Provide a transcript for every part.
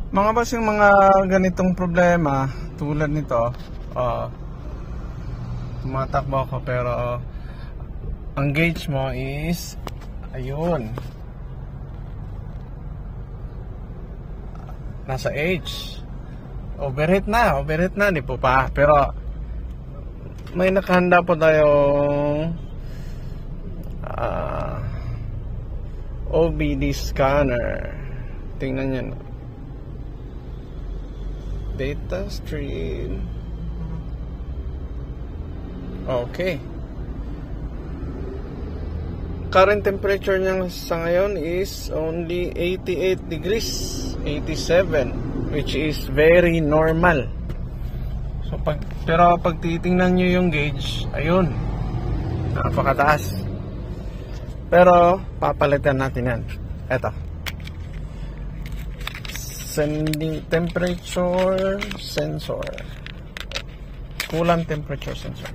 Mga boss, yung mga ganitong problema tulad nito, tumatakbo ako pero ang gauge mo is ayun, nasa H. Overheat na, di po pa. Pero may nakahanda po tayong OBD scanner. Tingnan nyo, data stream. Okay. Current temperature niya sa ngayon is only 88 degrees, 87, which is very normal. So pero pag titingnan nyo yung gauge, ayun, napakataas. Pero papalitan natin yan. Eto, sending temperature sensor, coolant temperature sensor.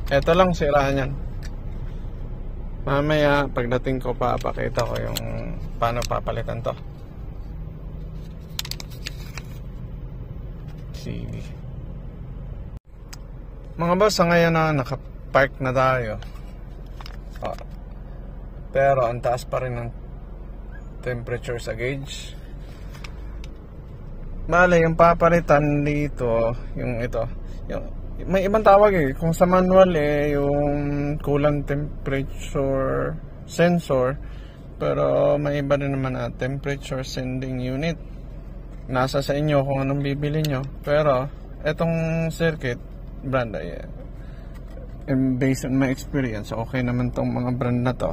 Eto lang sirahan yan. Mamaya pagdating ko papakita ko yung paano papalitan to. CV. Mga boss, sa ngayon na nakapark na tayo, pero ang taas pa rin ng temperature sa gauge. Bale, yung papalitan dito, yung ito, may ibang tawag kung sa manual yung coolant temperature sensor, pero may iba rin naman na temperature sending unit. Nasa sa inyo kung anong bibili nyo. Pero etong circuit brand, based on my experience, okay naman tong mga brand na to.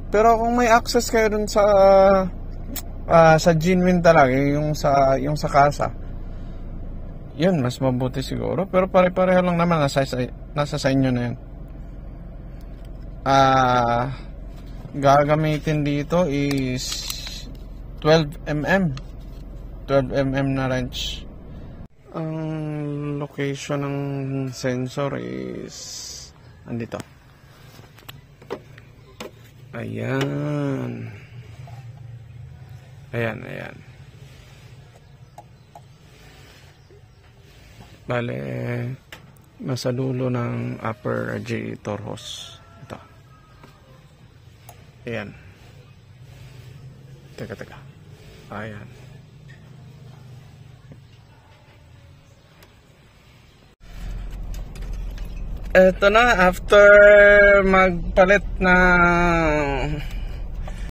Pero kung may access kayo dun sa genuine talaga, yung sa kasa, yun, mas mabuti siguro. Pero pare-pareho lang naman, nasa sa inyo na yun. Gagamitin dito is 12mm na wrench. Ang location ng sensor is andito. Ayan. Bale, nasa dulo ng upper radiator hose. Ito. Ayan. Teka. Ayan. Ito na, after magpalit ng